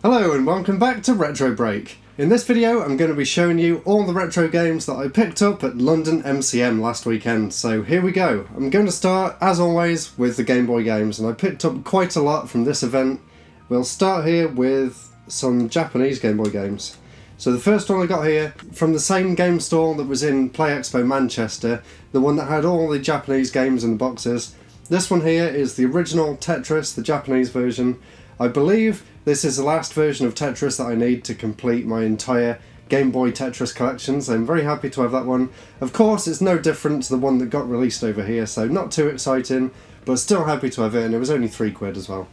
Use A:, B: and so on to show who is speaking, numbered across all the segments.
A: Hello and welcome back to Retro Break. In this video I'm going to be showing you all the retro games that I picked up at London MCM last weekend, so here we go. I'm going to start, as always, with the Game Boy games, and I picked up quite a lot from this event. We'll start here with some Japanese Game Boy games. So the first one I got here, from the same game store that was in Play Expo Manchester, the one that had all the Japanese games in the boxes. This one here is the original Tetris, the Japanese version. I believe this is the last version of Tetris that I need to complete my entire Game Boy Tetris collection, so I'm very happy to have that one. Of course, it's no different to the one that got released over here, so not too exciting, but still happy to have it, and it was only £3 as well.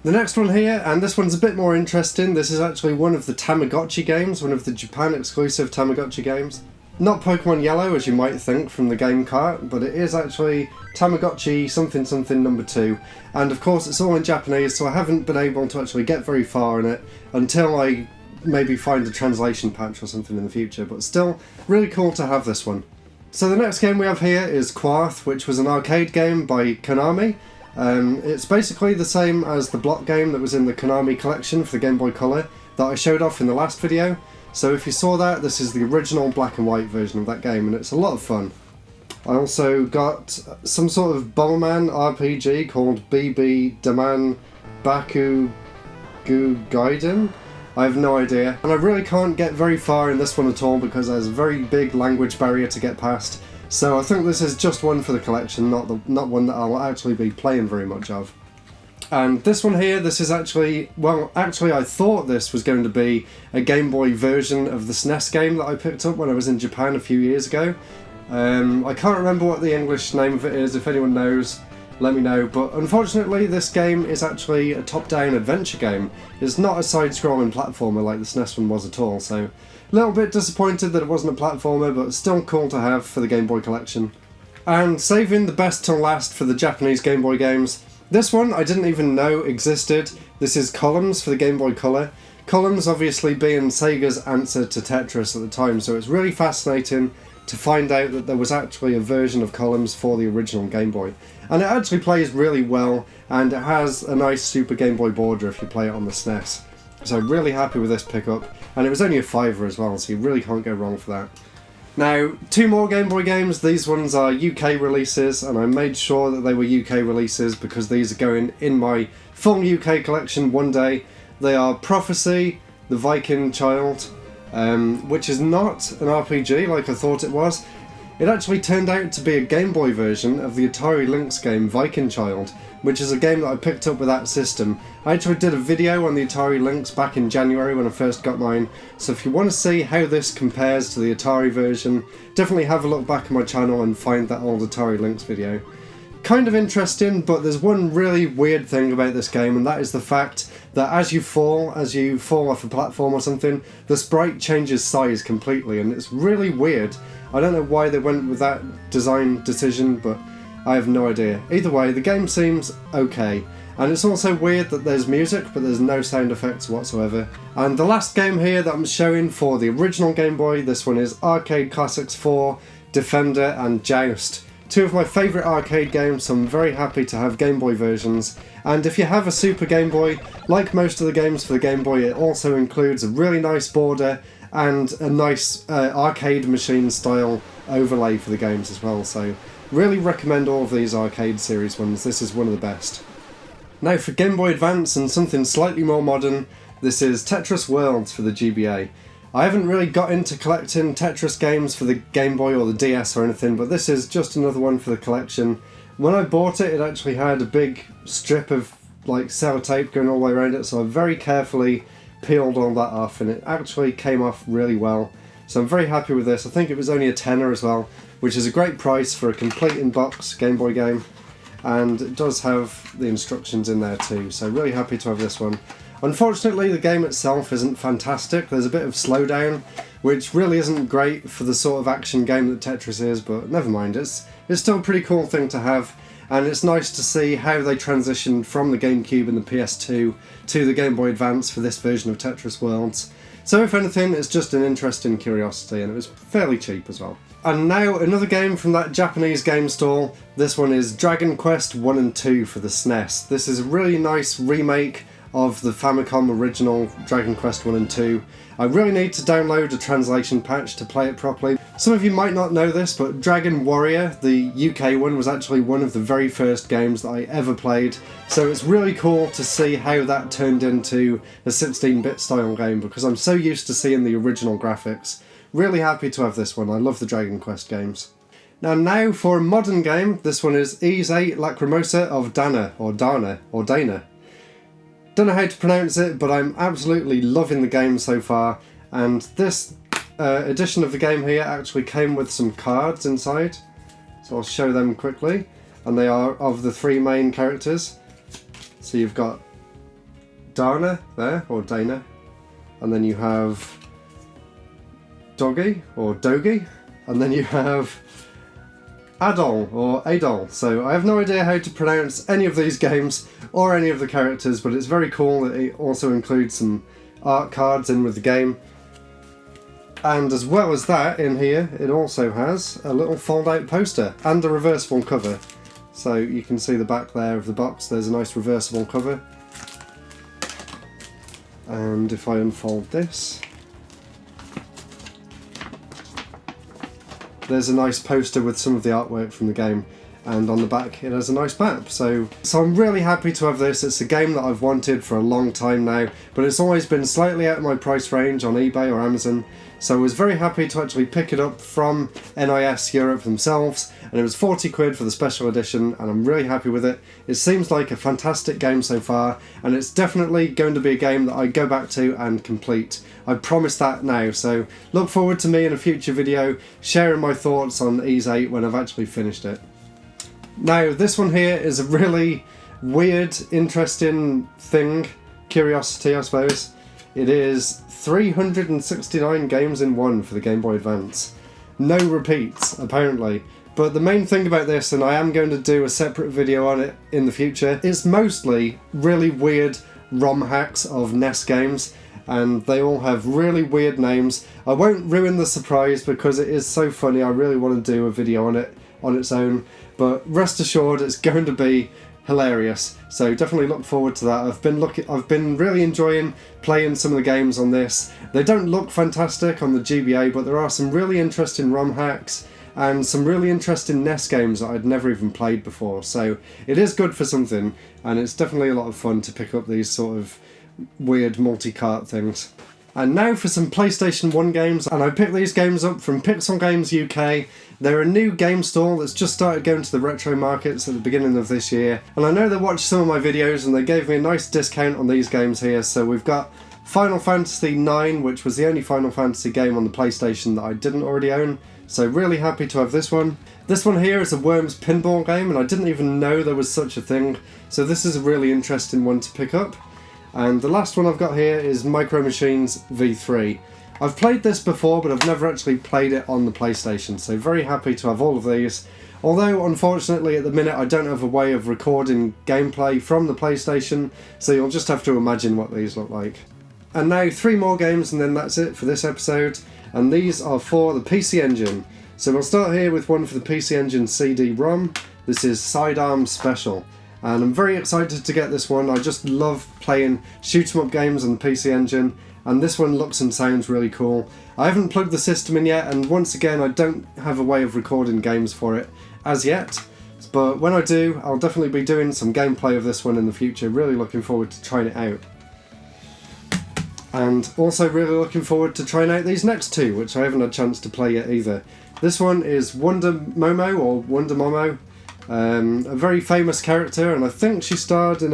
A: The next one here, and this one's a bit more interesting, this is actually one of the Tamagotchi games, one of the Japan exclusive Tamagotchi games. Not Pokemon Yellow, as you might think from the game cart, but it is actually Tamagotchi something something number 2. And of course it's all in Japanese, so I haven't been able to actually get very far in it until I maybe find a translation patch or something in the future, but still really cool to have this one. So the next game we have here is Quarth, which was an arcade game by Konami. It's basically the same as the block game that was in the Konami collection for the Game Boy Color that I showed off in the last video. So if you saw that, this is the original black and white version of that game, and it's a lot of fun. I also got some sort of Bomberman RPG called BB Daman Baku Gu Gaiden. I have no idea. And I really can't get very far in this one at all because there's a very big language barrier to get past. So I think this is just one for the collection, not one that I'll actually be playing very much of. And this one here, this is actually I thought this was going to be a Game Boy version of the SNES game that I picked up when I was in Japan a few years ago. I can't remember what the English name of it is. If anyone knows, let me know. But unfortunately, this game is actually a top-down adventure game. It's not a side-scrolling platformer like the SNES one was at all, so a little bit disappointed that it wasn't a platformer, but still cool to have for the Game Boy collection. And saving the best till last for the Japanese Game Boy games, this one I didn't even know existed. This is Columns for the Game Boy Color. Columns obviously being Sega's answer to Tetris at the time, so it's really fascinating to find out that there was actually a version of Columns for the original Game Boy. And it actually plays really well, and it has a nice Super Game Boy border if you play it on the SNES. So I'm really happy with this pickup, and it was only a £5 as well, so you really can't go wrong for that. Now, 2 more Game Boy games. These ones are UK releases, and I made sure that they were UK releases because these are going in my full UK collection one day. They are Prophecy, the Viking Child, which is not an RPG like I thought it was. It actually turned out to be a Game Boy version of the Atari Lynx game Viking Child, which is a game that I picked up with that system. I actually did a video on the Atari Lynx back in January when I first got mine, so if you want to see how this compares to the Atari version, definitely have a look back on my channel and find that old Atari Lynx video. Kind of interesting, but there's one really weird thing about this game, and that is the fact that as you fall off a platform or something, the sprite changes size completely, and it's really weird. I don't know why they went with that design decision, but I have no idea. Either way, the game seems okay. And it's also weird that there's music, but there's no sound effects whatsoever. And the last game here that I'm showing for the original Game Boy, this one is Arcade Classics 4, Defender and Joust. 2 of my favourite arcade games, so I'm very happy to have Game Boy versions. And if you have a Super Game Boy, like most of the games for the Game Boy, it also includes a really nice border and a nice arcade machine style overlay for the games as well, so really recommend all of these arcade series ones. This is one of the best. Now for Game Boy Advance and something slightly more modern, this is Tetris Worlds for the GBA. I haven't really got into collecting Tetris games for the Game Boy or the DS or anything, but this is just another one for the collection. When I bought it, it actually had a big strip of like sellotape going all the way around it, so I very carefully peeled all that off, and it actually came off really well. So I'm very happy with this. I think it was only a tenner as well, which is a great price for a complete in-box Game Boy game. And it does have the instructions in there too, so really happy to have this one. Unfortunately, the game itself isn't fantastic. There's a bit of slowdown, which really isn't great for the sort of action game that Tetris is, but never mind. It's still a pretty cool thing to have, and it's nice to see how they transitioned from the GameCube and the PS2 to the Game Boy Advance for this version of Tetris Worlds. So if anything, it's just an interesting curiosity, and it was fairly cheap as well. And now another game from that Japanese game stall. This one is Dragon Quest 1 and 2 for the SNES. This is a really nice remake of the Famicom original Dragon Quest 1 and 2. I really need to download a translation patch to play it properly. Some of you might not know this, but Dragon Warrior, the UK one, was actually one of the very first games that I ever played, so it's really cool to see how that turned into a 16-bit style game, because I'm so used to seeing the original graphics. Really happy to have this one. I love the Dragon Quest games. Now for a modern game. This one is Ys 8 Lacrimosa of Dana, or Dana, or Dana. Don't know how to pronounce it, but I'm absolutely loving the game so far, and this edition of the game here actually came with some cards inside, so I'll show them quickly, and they are of the three main characters. So you've got Dana there, or Dana, and then you have Doggy, or Dogi, and then you have Adol, or Adol. So I have no idea how to pronounce any of these games or any of the characters, but it's very cool that it also includes some art cards in with the game. And as well as that, in here it also has a little fold-out poster and a reversible cover. So you can see the back there of the box, there's a nice reversible cover. And if I unfold this, there's a nice poster with some of the artwork from the game, and on the back it has a nice map. So I'm really happy to have this. It's a game that I've wanted for a long time now, but it's always been slightly out of my price range on eBay or Amazon, so I was very happy to actually pick it up from NIS Europe themselves, and it was 40 quid for the special edition, and I'm really happy with it. It seems like a fantastic game so far, and it's definitely going to be a game that I go back to and complete. I promise that now, so look forward to me in a future video sharing my thoughts on Ys 8 when I've actually finished it. Now this one here is a really weird, interesting thing, curiosity I suppose. It is 369 games in one for the Game Boy Advance. No repeats, apparently. But the main thing about this, and I am going to do a separate video on it in the future, is mostly really weird ROM hacks of NES games, and they all have really weird names. I won't ruin the surprise because it is so funny. I really want to do a video on it on its own, but rest assured it's going to be hilarious, so definitely look forward to that. I've been really enjoying playing some of the games on this. They don't look fantastic on the GBA, but there are some really interesting ROM hacks and some really interesting NES games that I'd never even played before, so it is good for something, and it's definitely a lot of fun to pick up these sort of weird multi-cart things. And now for some PlayStation 1 games, and I picked these games up from Pixel Games UK. They're a new game store that's just started going to the retro markets at the beginning of this year, and I know they watched some of my videos and they gave me a nice discount on these games here. So we've got Final Fantasy IX, which was the only Final Fantasy game on the PlayStation that I didn't already own, so really happy to have this one. This one here is a Worms pinball game, and I didn't even know there was such a thing, so this is a really interesting one to pick up. And the last one I've got here is Micro Machines V3. I've played this before, but I've never actually played it on the PlayStation, so very happy to have all of these. Although, unfortunately, at the minute I don't have a way of recording gameplay from the PlayStation, so you'll just have to imagine what these look like. And now 3 more games and then that's it for this episode, and these are for the PC Engine. So we'll start here with one for the PC Engine CD-ROM. This is Sidearm Special. And I'm very excited to get this one. I just love playing shoot-'em-up games on the PC Engine, and this one looks and sounds really cool. I haven't plugged the system in yet, and once again I don't have a way of recording games for it as yet, but when I do I'll definitely be doing some gameplay of this one in the future. Really looking forward to trying it out. And also really looking forward to trying out these next two, which I haven't had a chance to play yet either. This one is Wonder Momo, or Wonder Momo. A very famous character, and I think she starred in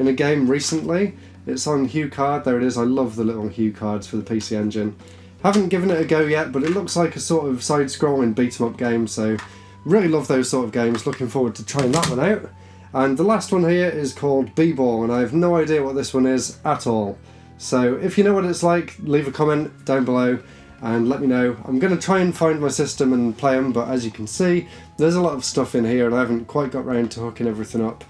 A: a game recently. It's on Hue Card, there it is. I love the little Hue cards for the PC Engine. Haven't given it a go yet, but it looks like a sort of side-scrolling beat-em-up game, so really love those sort of games. Looking forward to trying that one out. And the last one here is called B-Ball, and I have no idea what this one is at all. So if you know what it's like, leave a comment down below and let me know. I'm going to try and find my system and play them, but as you can see, there's a lot of stuff in here and I haven't quite got round to hooking everything up.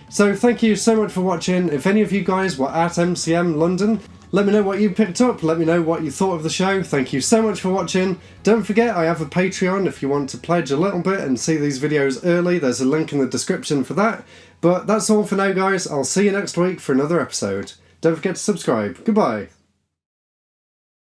A: So thank you so much for watching. If any of you guys were at MCM London, let me know what you picked up, let me know what you thought of the show. Thank you so much for watching. Don't forget I have a Patreon if you want to pledge a little bit and see these videos early. There's a link in the description for that. But that's all for now guys, I'll see you next week for another episode. Don't forget to subscribe. Goodbye.